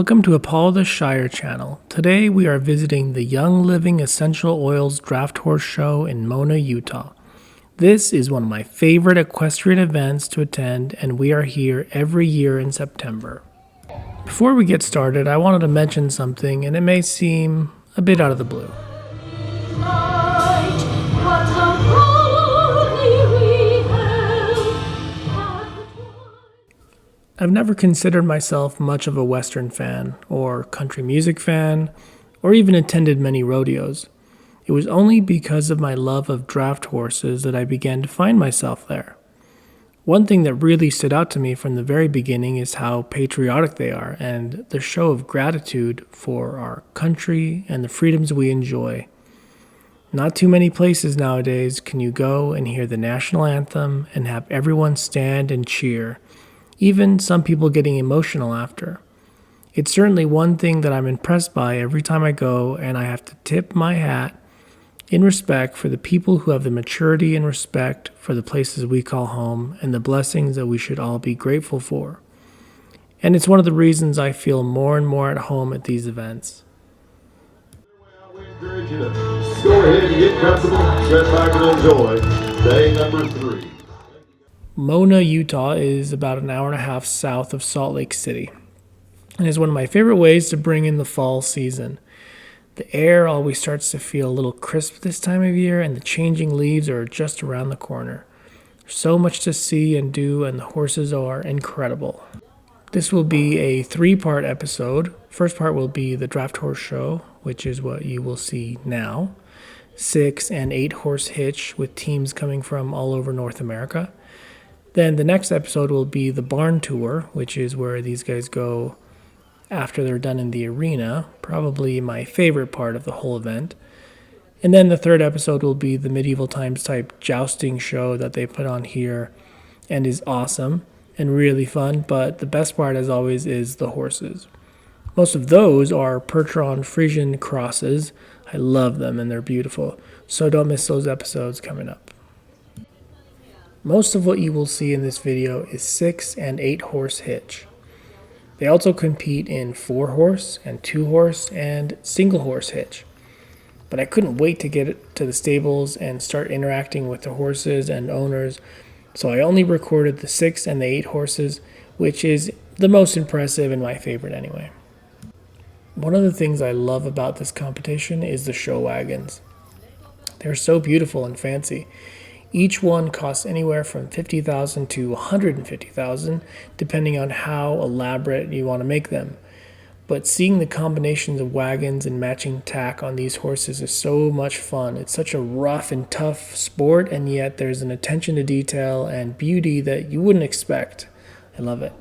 Welcome to Apollo the Shire channel. Today we are visiting the Young Living Essential Oils Draft Horse Show in Mona, Utah. This is one of my favorite equestrian events to attend, and we are here every year in September. Before we get started, I wanted to mention something, and it may seem a bit out of the blue. I've never considered myself much of a Western fan, or country music fan, or even attended many rodeos. It was only because of my love of draft horses that I began to find myself there. One thing that really stood out to me from the very beginning is how patriotic they are and the show of gratitude for our country and the freedoms we enjoy. Not too many places nowadays can you go and hear the national anthem and have everyone stand and cheer, even some people getting emotional after. It's certainly one thing that I'm impressed by every time I go, and I have to tip my hat in respect for the people who have the maturity and respect for the places we call home and the blessings that we should all be grateful for. And it's one of the reasons I feel more and more at home at these events. We encourage you to go ahead and get comfortable, sit back and enjoy day number 3. Mona, Utah is about an hour and a half south of Salt Lake City, and is one of my favorite ways to bring in the fall season. The air always starts to feel a little crisp this time of year, and the changing leaves are just around the corner. There's so much to see and do, and the horses are incredible. This will be a 3-part episode. First part will be the draft horse show, which is what you will see now. 6 and 8 horse hitch with teams coming from all over North America. Then the next episode will be the barn tour, which is where these guys go after they're done in the arena, probably my favorite part of the whole event. And then the third episode will be the medieval times type jousting show that they put on here and is awesome and really fun, but the best part as always is the horses. Most of those are Percheron Frisian crosses. I love them and they're beautiful, so don't miss those episodes coming up. Most of what you will see in this video is 6 and 8 horse hitch. They also compete in 4 horse and 2 horse and single horse hitch. But I couldn't wait to get it to the stables and start interacting with the horses and owners, so I only recorded the 6 and the 8 horses, which is the most impressive and my favorite anyway. One of the things I love about this competition is the show wagons. They're so beautiful and fancy. Each one costs anywhere from $50,000 to $150,000, depending on how elaborate you want to make them. But seeing the combinations of wagons and matching tack on these horses is so much fun. It's such a rough and tough sport, and yet there's an attention to detail and beauty that you wouldn't expect. I love it.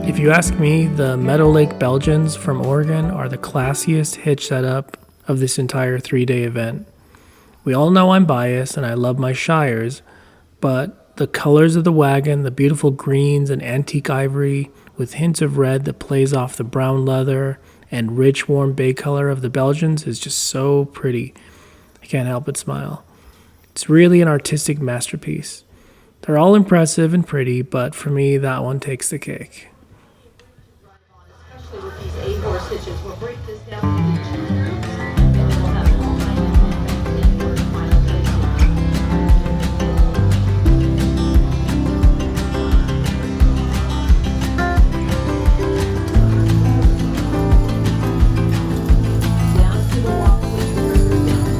If you ask me, the Meadow Lake Belgians from Oregon are the classiest hitch setup of this entire 3-day event. We all know I'm biased and I love my Shires, but the colors of the wagon, the beautiful greens and antique ivory with hints of red that plays off the brown leather and rich warm bay color of the Belgians is just so pretty. I can't help but smile. It's really an artistic masterpiece. They're all impressive and pretty, but for me that one takes the cake. Especially with these 8-horse hitches, we'll break this down into 2 groups, and then we'll have all 9 and 10 for the final placing. Down to the walk, please. Down to the walk.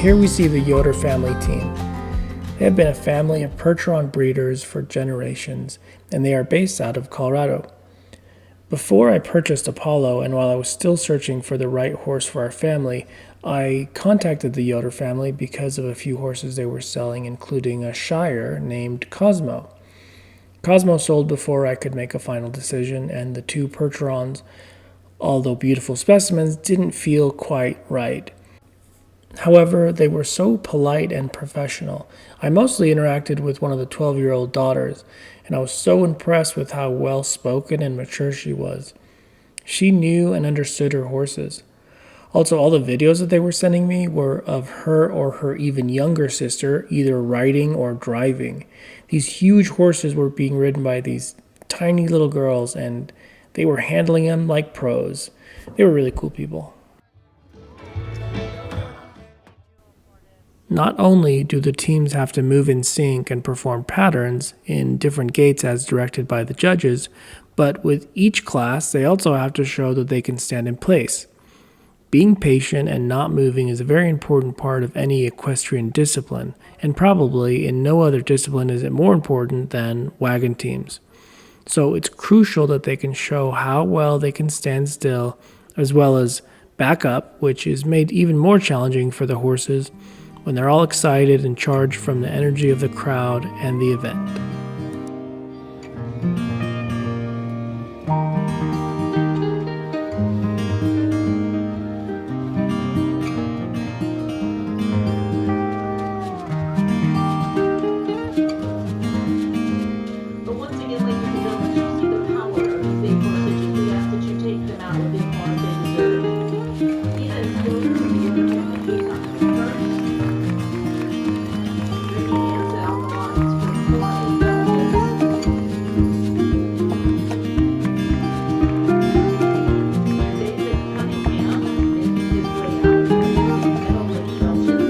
Here we see the Yoder family team. They have been a family of Percheron breeders for generations, and they are based out of Colorado. Before I purchased Apollo, and while I was still searching for the right horse for our family, I contacted the Yoder family because of a few horses they were selling, including a Shire named Cosmo. Cosmo sold before I could make a final decision, and the two Percherons, although beautiful specimens, didn't feel quite right. However, they were so polite and professional. I mostly interacted with one of the 12-year-old daughters, and I was so impressed with how well-spoken and mature she was. She knew and understood her horses. Also, all the videos that they were sending me were of her or her even younger sister either riding or driving. These huge horses were being ridden by these tiny little girls, and they were handling them like pros. They were really cool people. Not only do the teams have to move in sync and perform patterns in different gaits as directed by the judges, but with each class they also have to show that they can stand in place. Being patient and not moving is a very important part of any equestrian discipline, and probably in no other discipline is it more important than wagon teams. So it's crucial that they can show how well they can stand still, as well as back up, which is made even more challenging for the horses when they're all excited and charged from the energy of the crowd and the event. But once again, ladies and gentlemen, you see the power of these big horses. We ask that you take them out with the applause they deserve. He has Yoder, Yoder family comes first. Ricky hands out the lines for 4 and David Cunningham making his way out for the Belgian. And our final is in the picture with that single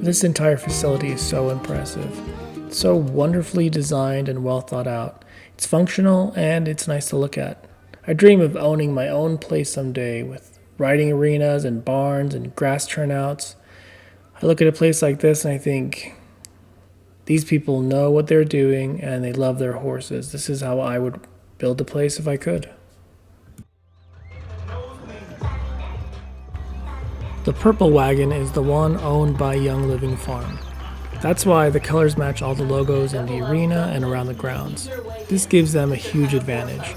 This entire facility is so impressive. It's so wonderfully designed and well thought out. It's functional and it's nice to look at. I dream of owning my own place someday with riding arenas and barns and grass turnouts. I look at a place like this and I think, these people know what they're doing and they love their horses. This is how I would build a place if I could. The purple wagon is the one owned by Young Living Farm. That's why the colors match all the logos in the arena and around the grounds. This gives them a huge advantage.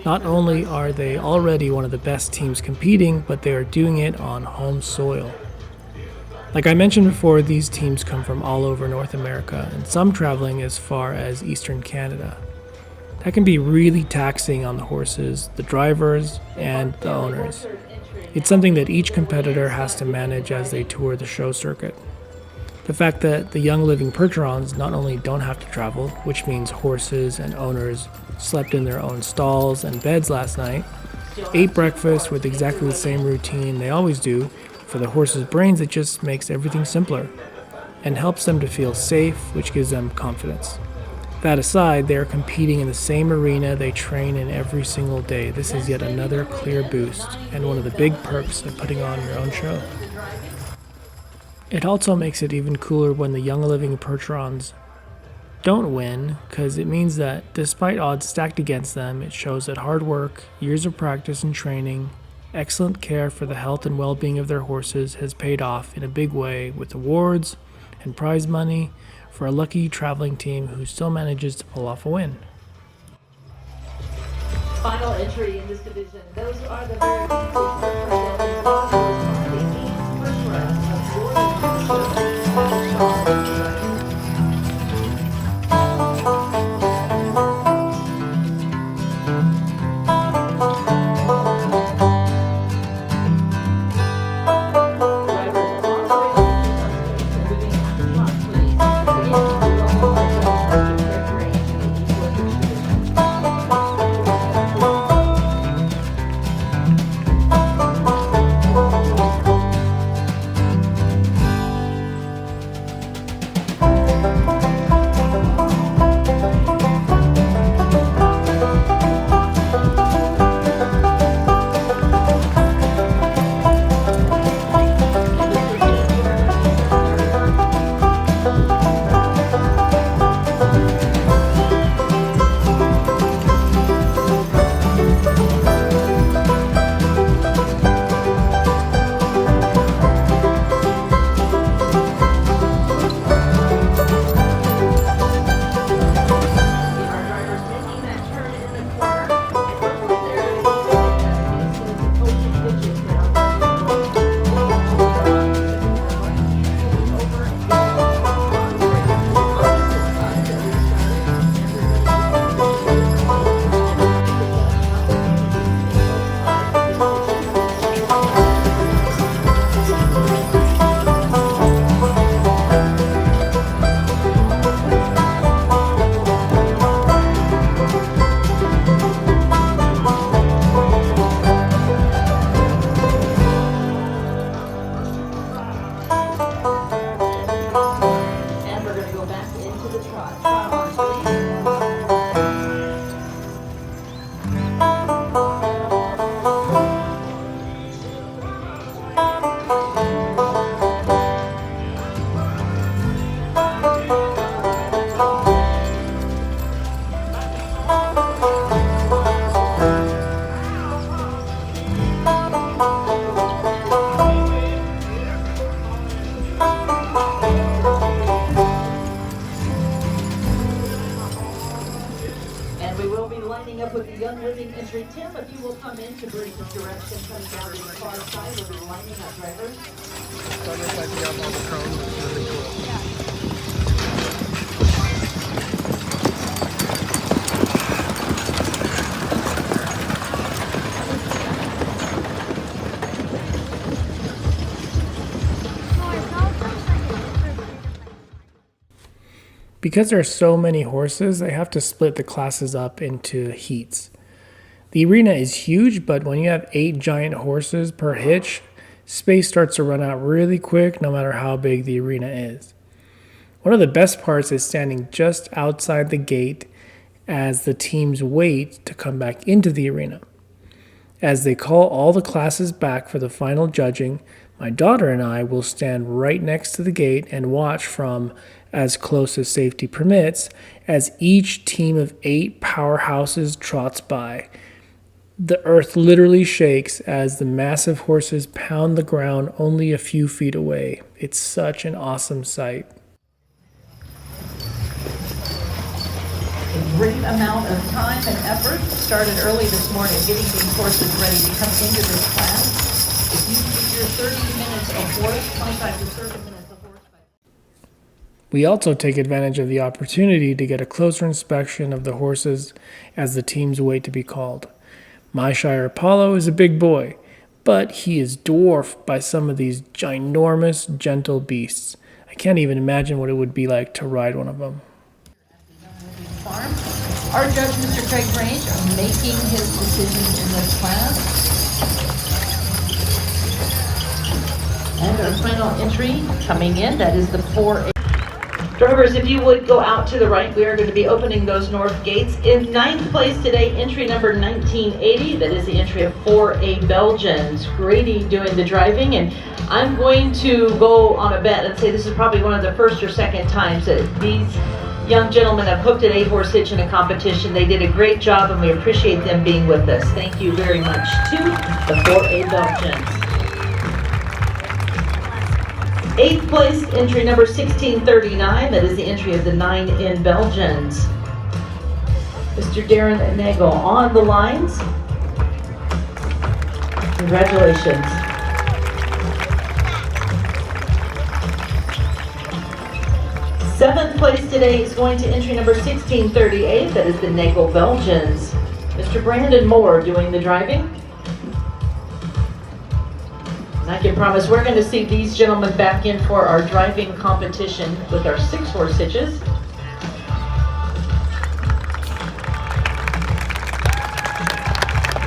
Not only are they already one of the best teams competing, but they are doing it on home soil. Like I mentioned before, these teams come from all over North America, and some traveling as far as Eastern Canada. That can be really taxing on the horses, the drivers, and the owners. It's something that each competitor has to manage as they tour the show circuit. The fact that the Young Living Percherons not only don't have to travel, which means horses and owners slept in their own stalls and beds last night, ate breakfast with exactly the same routine they always do, for the horses' brains it just makes everything simpler and helps them to feel safe, which gives them confidence. That aside, they are competing in the same arena they train in every single day. This is yet another clear boost and one of the big perks of putting on your own show. It also makes it even cooler when the Young Living Percherons don't win, because it means that despite odds stacked against them, it shows that hard work, years of practice and training, excellent care for the health and well-being of their horses has paid off in a big way with awards and prize money for a lucky traveling team who still manages to pull off a win. Final entry in this division. Those are the very people presenting sponsors by the East First Round of Jordan. Up with the young living entry. Tim, if you will come in to bring the direction coming down to the far side, we'll be lining up drivers. So I'm setting up on the cone, which is really cool. Because there are so many horses, they have to split the classes up into heats. The arena is huge, but when you have 8 giant horses per hitch, space starts to run out really quick no matter how big the arena is. One of the best parts is standing just outside the gate as the teams wait to come back into the arena. As they call all the classes back for the final judging, my daughter and I will stand right next to the gate and watch from as close as safety permits as each team of 8 powerhouses trots by. The earth literally shakes as the massive horses pound the ground only a few feet away. It's such an awesome sight. A great amount of time and effort started early this morning getting these horses ready to come into this class. If you figure 30 minutes of horse, 25 to 30 minutes of horse. We also take advantage of the opportunity to get a closer inspection of the horses as the teams wait to be called. My Shire Apollo is a big boy, but he is dwarfed by some of these ginormous, gentle beasts. I can't even imagine what it would be like to ride one of them. Farm. Our judge, Mr. Craig Range, making his decision in this class. And our final entry coming in, that is the 4A. Drivers, if you would go out to the right, we are going to be opening those north gates. In 9th place today, entry number 1980, that is the entry of 4A Belgians. Grady doing the driving, and I'm going to go on a bet and say this is probably one of the first or second times that these young gentlemen have hooked an 8-horse hitch in a competition. They did a great job, and we appreciate them being with us. Thank you very much to the 4A Belgians. 8th place, entry number 1639, that is the entry of the 9N Belgians. Mr. Darren Nagel on the lines. Congratulations. Seventh place today is going to entry number 1638, that is the Nagel Belgians. Mr. Brandon Moore doing the driving. I can promise we're going to see these gentlemen back in for our driving competition with our 6-horse hitches.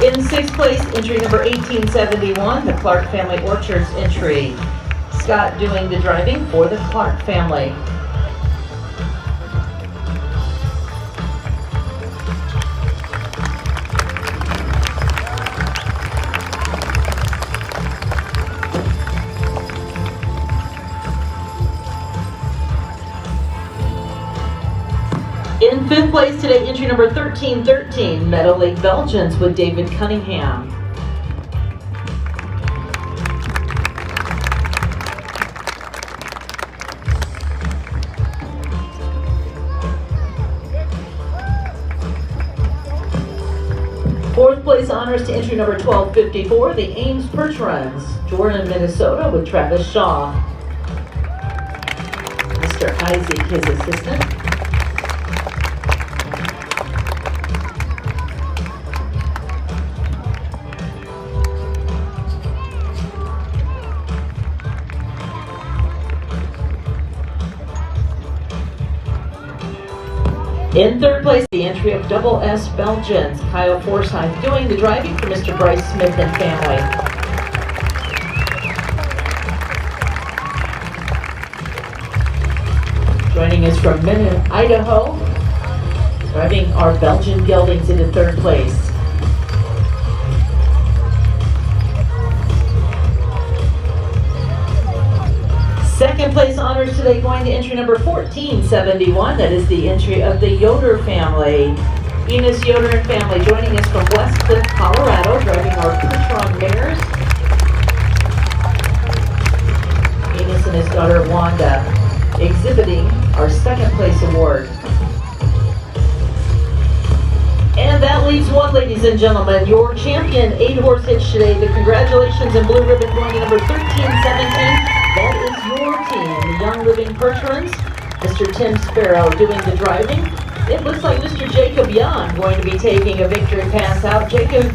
In 6th place, entry number 1871, the Clark Family Orchards entry. Scott doing the driving for the Clark family. In fifth place today, entry number 1313, Meadow Lake Belgians with David Cunningham. Fourth place honors to entry number 1254, the Ames Percherons, Jordan, Minnesota with Travis Shaw. Mr. Isaac, his assistant. In third place, the entry of Double S Belgians, Kyle Forsyth doing the driving for Mr. Bryce Smith and family. Joining us from Minden, Idaho, driving our Belgian geldings into third place. Second place honors today going to entry number 1471. That is the entry of the Yoder family. Enos Yoder and family joining us from West Cliff, Colorado, driving our Percheron mares. Enos and his daughter Wanda exhibiting our second place award. And that leaves one, ladies and gentlemen, your champion 8-horse hitch today. The congratulations and blue ribbon going to number 1317. That is your team, the Young Living Percherons. Mr. Tim Sparrow doing the driving. It looks like Mr. Jacob Young going to be taking a victory pass out. Jacob,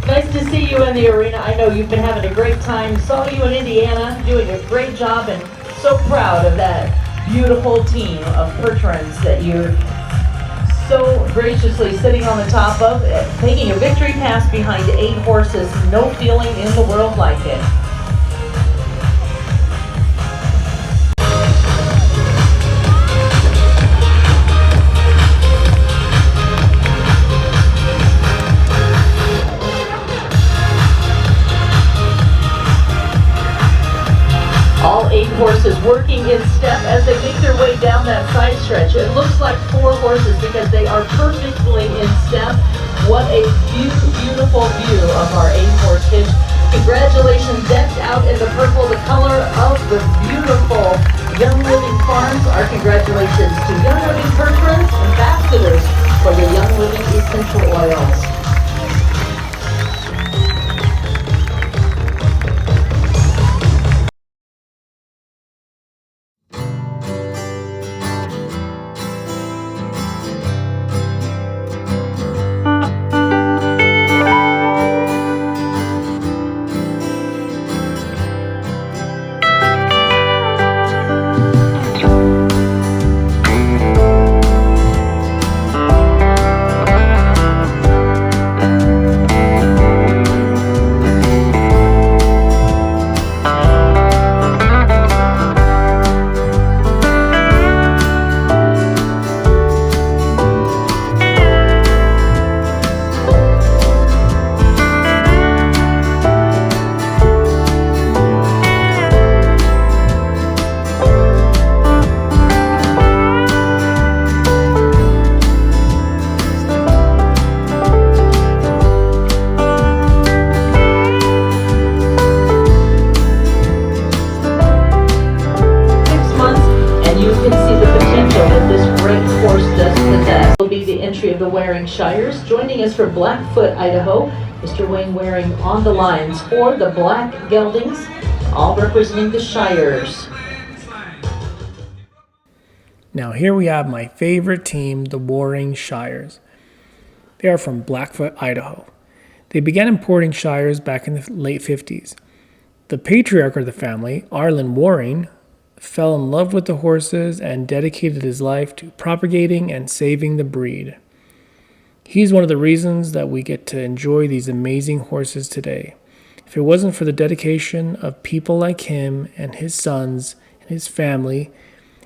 nice to see you in the arena. I know you've been having a great time. Saw you in Indiana doing a great job, and so proud of that beautiful team of Percherons that you're so graciously sitting on the top of, taking a victory pass behind 8 horses. No feeling in the world like it. All 8 horses working in step as they make their way down that side stretch. It looks like 4 horses because they are perfectly in step. What a beautiful view of our 8-horse hitch. Congratulations, decked out in the purple, the color of the beautiful Young Living Farms. Our congratulations to Young Living Percherons, ambassadors for the Young Living essential oils. Of the Waring Shires. Joining us from Blackfoot, Idaho, Mr. Wayne Waring on the lines for the Black Geldings, all representing the Shires. Now here we have my favorite team, the Waring Shires. They are from Blackfoot, Idaho. They began importing Shires back in the late 50s. The patriarch of the family, Arlen Waring, fell in love with the horses and dedicated his life to propagating and saving the breed. He's one of the reasons that we get to enjoy these amazing horses today. If it wasn't for the dedication of people like him and his sons and his family,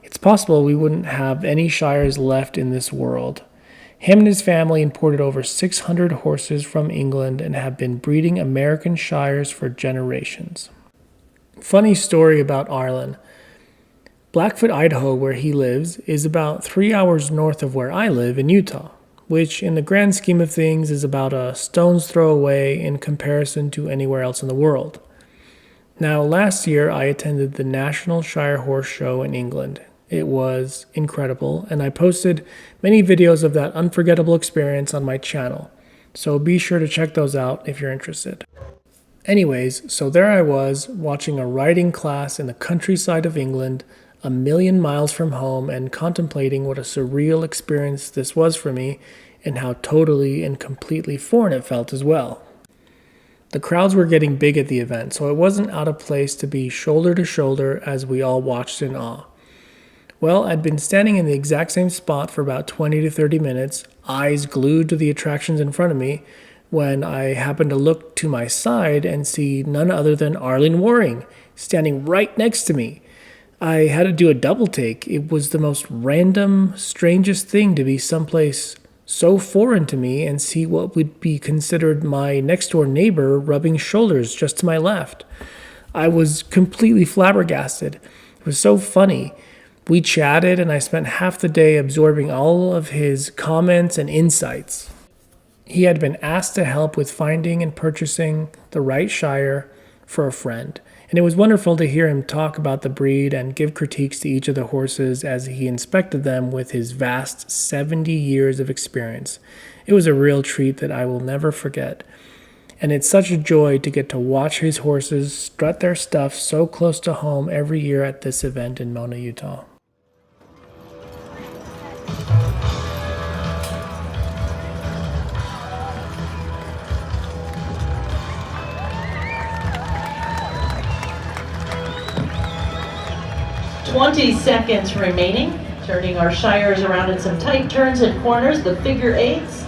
it's possible we wouldn't have any Shires left in this world. Him and his family imported over 600 horses from England and have been breeding American Shires for generations. Funny story about Arlen. Blackfoot, Idaho, where he lives, is about 3 hours north of where I live in Utah, which in the grand scheme of things is about a stone's throw away in comparison to anywhere else in the world. Now, last year I attended the National Shire Horse Show in England. It was incredible, and I posted many videos of that unforgettable experience on my channel, so be sure to check those out if you're interested. Anyways, so there I was, watching a riding class in the countryside of England, a million miles from home, and contemplating what a surreal experience this was for me, and how totally and completely foreign it felt as well. The crowds were getting big at the event, so it wasn't out of place to be shoulder to shoulder as we all watched in awe. Well, I'd been standing in the exact same spot for about 20 to 30 minutes, eyes glued to the attractions in front of me, when I happened to look to my side and see none other than Arlene Waring, standing right next to me. I had to do a double take. It was the most random, strangest thing to be someplace so foreign to me and see what would be considered my next-door neighbor rubbing shoulders just to my left. I was completely flabbergasted. It was so funny. We chatted, and I spent half the day absorbing all of his comments and insights. He had been asked to help with finding and purchasing the right shire for a friend, and it was wonderful to hear him talk about the breed and give critiques to each of the horses as he inspected them with his vast 70 years of experience. It was a real treat that I will never forget, and it's such a joy to get to watch his horses strut their stuff so close to home every year at this event in Mona, Utah. Seconds remaining. Turning our shires around in some tight turns and corners, the figure eights.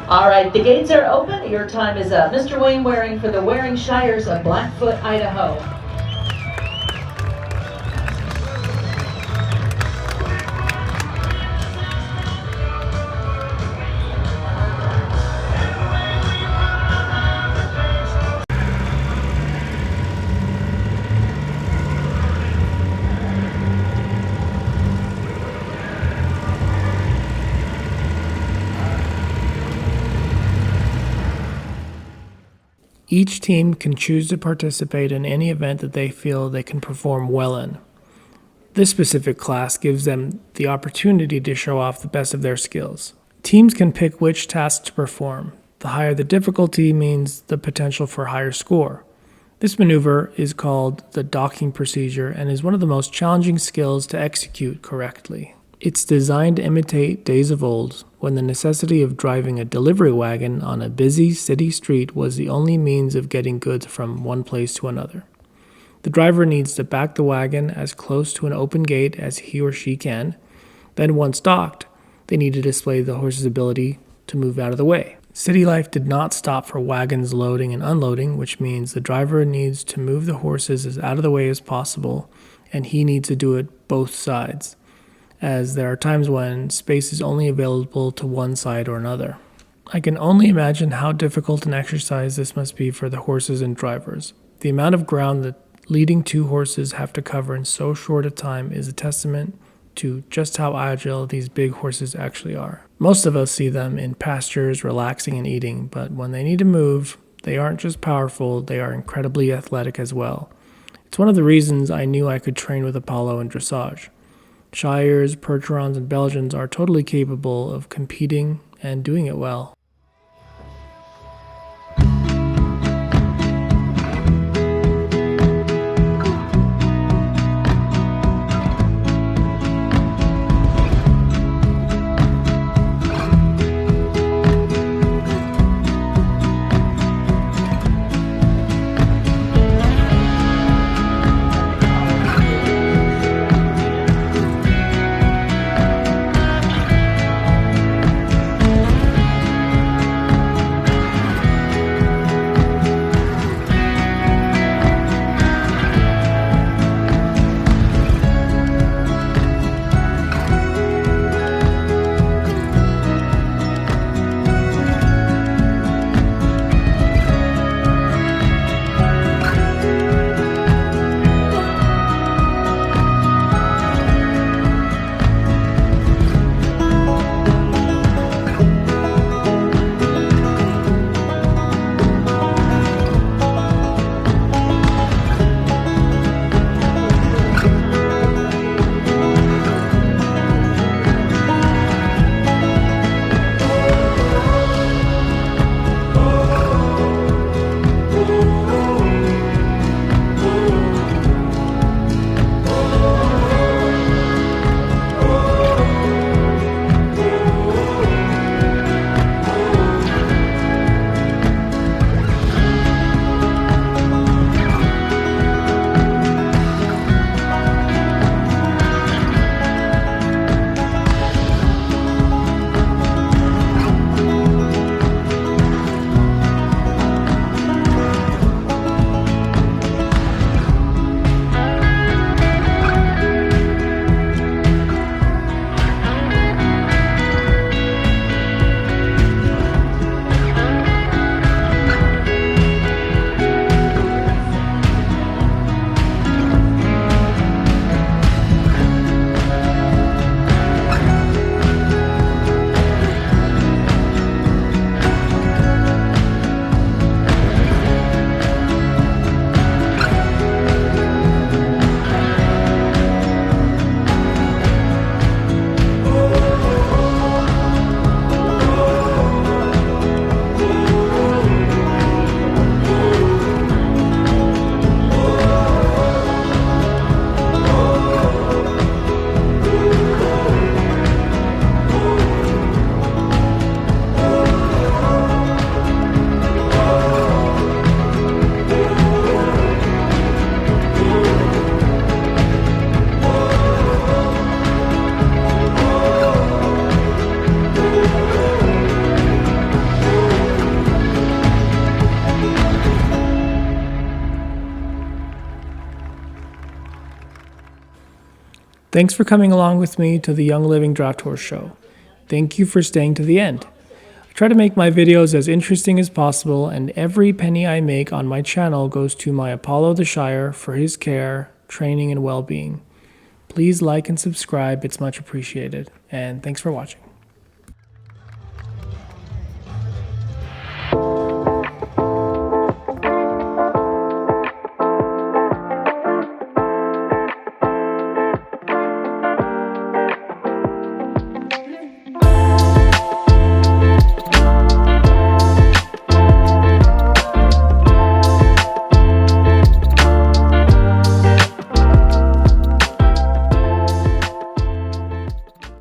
All right, the gates are open. Your time is up. Mr. Wayne Waring for the Waring Shires of Blackfoot, Idaho. Each team can choose to participate in any event that they feel they can perform well in. This specific class gives them the opportunity to show off the best of their skills. Teams can pick which tasks to perform. The higher the difficulty means the potential for a higher score. This maneuver is called the docking procedure and is one of the most challenging skills to execute correctly. It's designed to imitate days of old, when the necessity of driving a delivery wagon on a busy city street was the only means of getting goods from one place to another. The driver needs to back the wagon as close to an open gate as he or she can. Then once docked, they need to display the horse's ability to move out of the way. City life did not stop for wagons loading and unloading, which means the driver needs to move the horses as out of the way as possible, and he needs to do it both sides, as there are times when space is only available to one side or another. I can only imagine how difficult an exercise this must be for the horses and drivers. The amount of ground that leading two horses have to cover in so short a time is a testament to just how agile these big horses actually are. Most of us see them in pastures, relaxing and eating, but when they need to move, they aren't just powerful, they are incredibly athletic as well. It's one of the reasons I knew I could train with Apollo in dressage. Shires, Percherons, and Belgians are totally capable of competing and doing it well. Thanks for coming along with me to the Young Living Draft Horse Show. Thank you for staying to the end. I try to make my videos as interesting as possible, and every penny I make on my channel goes to my Apollo the Shire for his care, training, and well-being. Please like and subscribe, it's much appreciated, and thanks for watching.